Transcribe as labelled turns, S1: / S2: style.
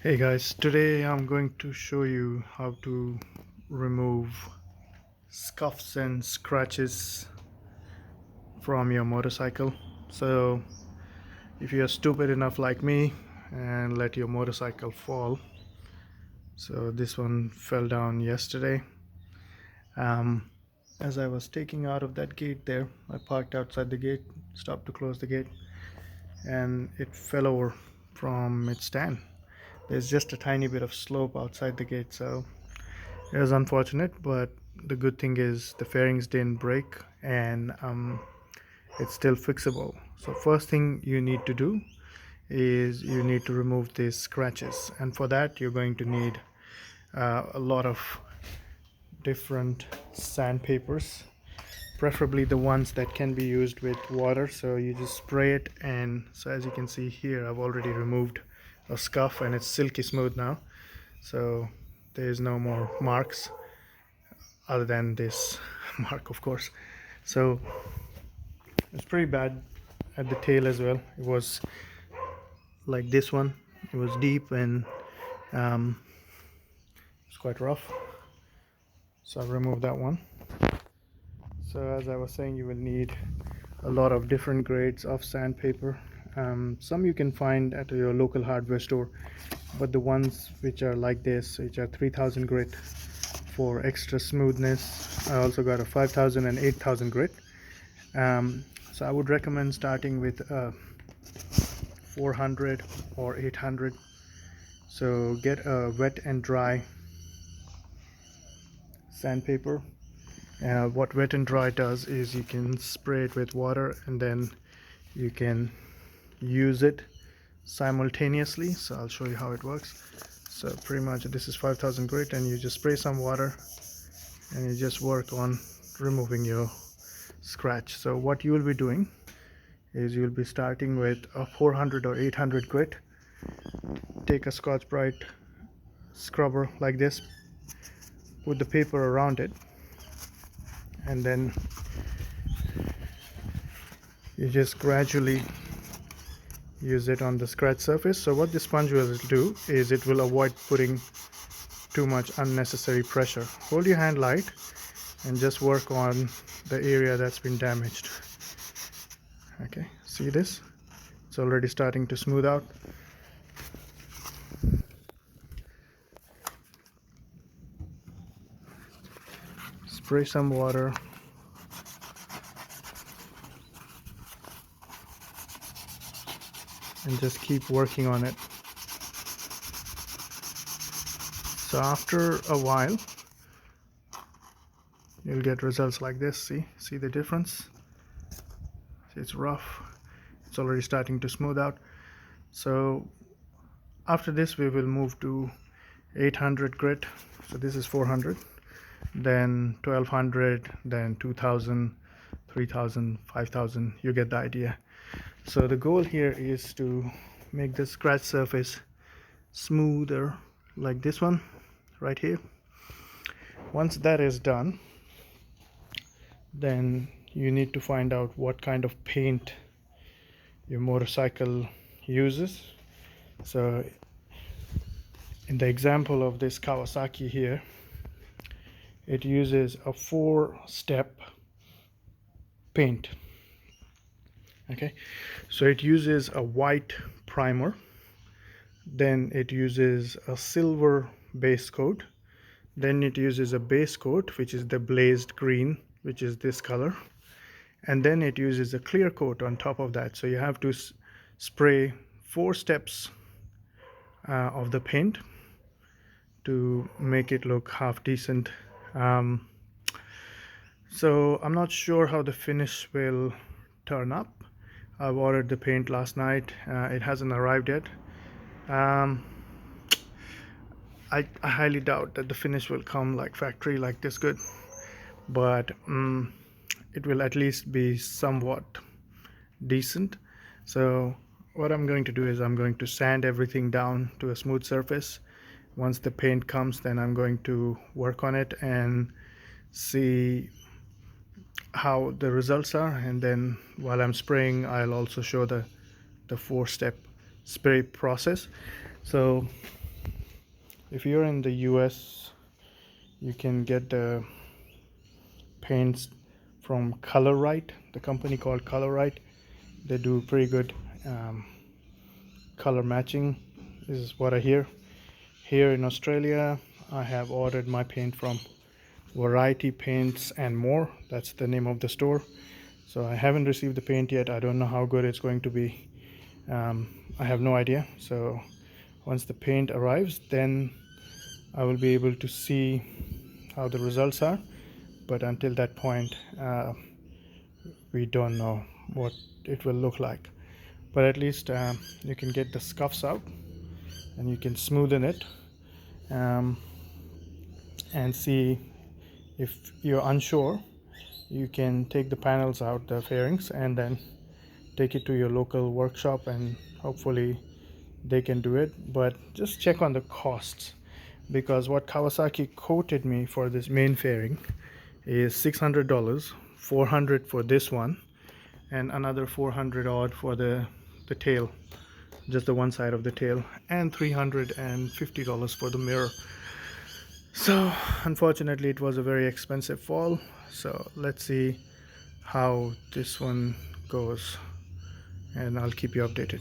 S1: Hey guys, today I'm going to show you how to remove scuffs and scratches from your motorcycle. So if you're stupid enough like me and let your motorcycle fall, so this one fell down yesterday. um, as I was taking out of that gate there, I parked outside the gate, stopped to close the gate, and it fell over from its stand. There's just a tiny bit of slope outside the gate, so it was unfortunate, but the good thing is the fairings didn't break, and it's still fixable. So first thing you need to do is you need to remove these scratches, and for that you're going to need a lot of different sandpapers, preferably the ones that can be used with water. So you just spray it, and so as you can see here, I've already removed a scuff and it's silky smooth now, so there's no more marks other than this mark, of course. So it's pretty bad at the tail as well. It was like this one, it was deep, and it's quite rough, so I've removed that one. So as I was saying, you will need a lot of different grades of sandpaper. Some you can find at your local hardware store, but the ones which are like this, which are 3000 grit for extra smoothness. I also got a 5000 and 8000 grit. So I would recommend starting with 400 or 800. So get a wet and dry sandpaper. What wet and dry does is you can spray it with water, and then you can use it simultaneously. So I'll show you how it works. So pretty much this is 5000 grit, and you just spray some water and you just work on removing your scratch. So what you will be doing is you'll be starting with a 400 or 800 grit. Take a Scotch Brite scrubber like this, put the paper around it, and then you just gradually use it on the scratch surface. So what the sponge will do is it will avoid putting too much unnecessary pressure. Hold your hand light and just work on the area that's been damaged. Okay, see this? It's already starting to smooth out. Spray some water. And just keep working on it. So after a while, you'll get results like this. See the difference? See, it's rough. It's already starting to smooth out. So after this, we will move to 800 grit. So this is 400, then 1200, then 2000, 3000, 5000. You get the idea. So the goal here is to make the scratch surface smoother, like this one right here. Once that is done, then you need to find out what kind of paint your motorcycle uses. So in the example of this Kawasaki here, it uses a 4-step paint. Okay, so it uses a white primer, then it uses a silver base coat, then it uses a base coat which is the blazed green, which is this color, and then it uses a clear coat on top of that. So you have to spray 4 steps of the paint to make it look half decent. So I'm not sure how the finish will turn up. I've ordered the paint last night. It hasn't arrived yet. I highly doubt that the finish will come like factory like this good, but it will at least be somewhat decent. So what I'm going to do is I'm going to sand everything down to a smooth surface. Once the paint comes, then I'm going to work on it and see how the results are, and then while I'm spraying, I'll also show the 4-step spray process. So if you're in the US, you can get the paints from Colorite, the company called Colorite. They do pretty good um, color matching, is what I hear. Here in Australia, I have ordered my paint from Variety Paints and More. That's the name of the store. So I haven't received the paint yet. I don't know how good it's going to be. I have no idea. So once the paint arrives, then I will be able to see how the results are. But until that point, we don't know what it will look like. But at least you can get the scuffs out and you can smoothen it um, and see. If you're unsure, you can take the panels out, the fairings, and then take it to your local workshop and hopefully they can do it. But just check on the costs, because what Kawasaki quoted me for this main fairing is $600, 400 for this one, and another 400 odd for the tail, just the one side of the tail, and $350 for the mirror. So unfortunately it was a very expensive fall. So let's see how this one goes, and I'll keep you updated.